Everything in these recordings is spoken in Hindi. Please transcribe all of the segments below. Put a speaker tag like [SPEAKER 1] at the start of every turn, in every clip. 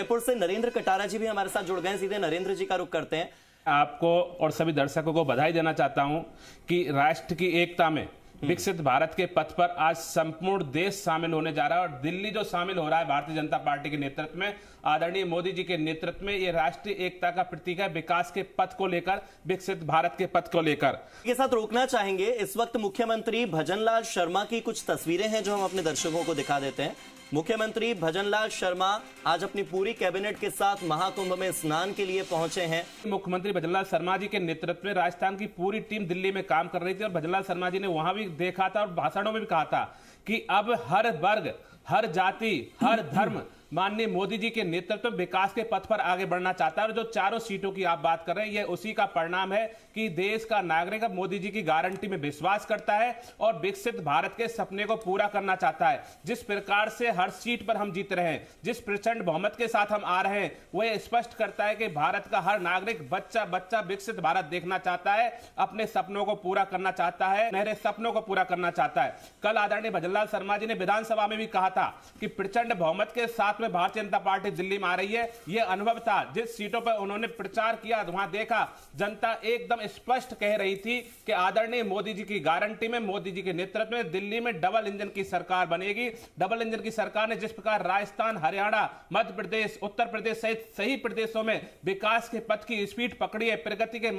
[SPEAKER 1] जयपुर से नरेंद्र कटारा जी भी हमारे साथ जुड़ गए। सीधे नरेंद्र जी का रुख करते हैं।
[SPEAKER 2] आपको और सभी दर्शकों को बधाई देना चाहता हूं कि राष्ट्र की एकता में विकसित भारत के पथ पर आज संपूर्ण देश शामिल होने जा रहा है। और दिल्ली जो शामिल हो रहा है भारतीय जनता पार्टी के नेतृत्व में, आदरणीय मोदी जी के नेतृत्व में, ये राष्ट्रीय एकता का प्रतीक है, विकास के पथ को लेकर, विकसित भारत के पथ को लेकर।
[SPEAKER 1] के साथ रोकना चाहेंगे, इस वक्त मुख्यमंत्री भजनलाल शर्मा की कुछ तस्वीरें हैं जो हम अपने दर्शकों को दिखा देते हैं। मुख्यमंत्री भजनलाल शर्मा आज अपनी पूरी कैबिनेट के साथ महाकुंभ में स्नान के लिए पहुंचे हैं।
[SPEAKER 2] मुख्यमंत्री भजनलाल शर्मा जी के नेतृत्व में राजस्थान की पूरी टीम दिल्ली में काम कर रही थी और भजनलाल शर्मा जी ने वहां भी देखा था और भाषणों में भी कहा था कि अब हर वर्ग, हर जाति, हर धर्म माननीय मोदी जी के नेतृत्व में विकास के पथ पर आगे बढ़ना चाहता है। और जो चारों सीटों की आप बात कर रहे हैं, ये उसी का परिणाम है कि देश का नागरिक अब मोदी जी की गारंटी में विश्वास करता है और विकसित भारत के सपने को पूरा करना चाहता है। जिस प्रकार से हर सीट पर हम जीत रहे हैं, जिस प्रचंड बहुमत के साथ हम आ रहे हैं, वो ये स्पष्ट करता है कि भारत का हर नागरिक, बच्चा बच्चा विकसित भारत देखना चाहता है, अपने सपनों को पूरा करना चाहता है, मेरे सपनों को पूरा करना चाहता है। कल आदरणीय भजनलाल शर्मा जी ने विधानसभा में भी कहा था कि प्रचंड बहुमत के साथ में भारतीय जनता पार्टी दिल्ली में आ रही है। यह अनुभव था, जिस सीटों पर उन्होंने प्रचार किया वहां देखा जनता एकदम स्पष्ट कह रही थी कि आदरणीय मोदी जी की गारंटी में, मोदी जी के नेतृत्व में दिल्ली में डबल इंजन की सरकार बनेगी। डबल इंजन की सरकार ने जिस प्रकार राजस्थान, हरियाणा, मध्य प्रदेश, उत्तर प्रदेश सहित सही प्रदेशों में विकास के पथ की स्पीड पकड़ी है, प्रगति के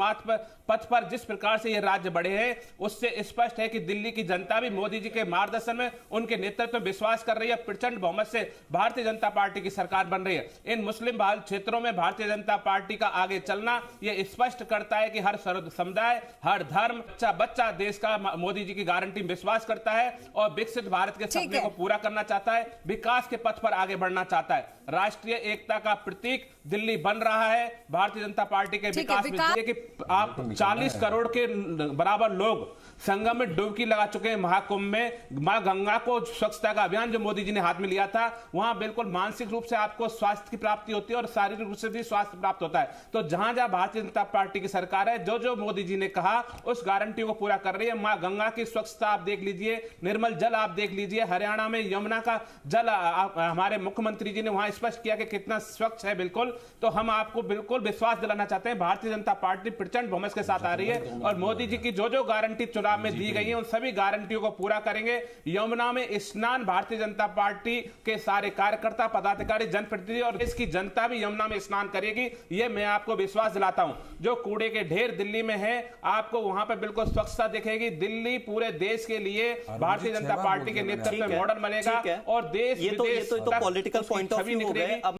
[SPEAKER 2] पथ पर जिस प्रकार से ये राज्य बढ़े हैं, उससे स्पष्ट है कि दिल्ली की जनता भी मोदी जी के मार्गदर्शन में, उनके नेतृत्व में विश्वास कर रही है। प्रचंड बहुमत से भारतीय जनता पार्टी की सरकार बन रही है। इन मुस्लिम बहुल क्षेत्रों में भारतीय जनता पार्टी का आगे चलना यह स्पष्ट करता है कि हर समुदाय, हर धर्म, बच्चा बच्चा देश का मोदी जी की गारंटी में विश्वास करता है और विकसित भारत के सपने को पूरा करना चाहता है, विकास के पथ पर आगे बढ़ना चाहता है। राष्ट्रीय एकता का प्रतीक दिल्ली बन रहा है भारतीय जनता पार्टी के विकास में। कि आप 40 करोड़ के बराबर लोग संगम में डुबकी लगा चुके हैं। महाकुंभ में मां गंगा को स्वच्छता का अभियान जो मोदी जी ने हाथ में लिया था, वहां बिल्कुल मानसिक रूप से आपको स्वास्थ्य की प्राप्ति होती है और शारीरिक रूप से भी स्वास्थ्य प्राप्त होता है। तो जहां जहां भारतीय जनता पार्टी की सरकार है, जो जो मोदी जी ने कहा उस गारंटी को पूरा कर रही है। मां गंगा की स्वच्छता आप देख लीजिए, निर्मल जल आप देख लीजिए, हरियाणा में यमुना का जल हमारे मुख्यमंत्री जी ने वहां स्पष्ट किया कि कितना स्वच्छ है। बिल्कुल, तो हम आपको बिल्कुल विश्वास दिलाना चाहते हैं, भारतीय जनता पार्टी प्रचंड बहुमत के साथ आ रही है और मोदी जी की जो जो गारंटी चुनाव में दी गई है उन सभी गारंटियों को पूरा करेंगे। यमुना में स्नान भारतीय जनता पार्टी के सारे कार्यकर्ता, पदाधिकारी, जनप्रतिनिधि और इसकी जनता भी यमुना में स्नान करेगी, ये मैं आपको विश्वास दिलाता हूं। जो कूड़े के ढेर दिल्ली में है, आपको वहां पर बिल्कुल स्वच्छता दिखेगी। दिल्ली पूरे देश के लिए भारतीय जनता पार्टी के नेतृत्व में मॉडल बनेगा और देश
[SPEAKER 1] ये तो पॉलिटिकल पॉइंट ऑफ व्यू हो गए।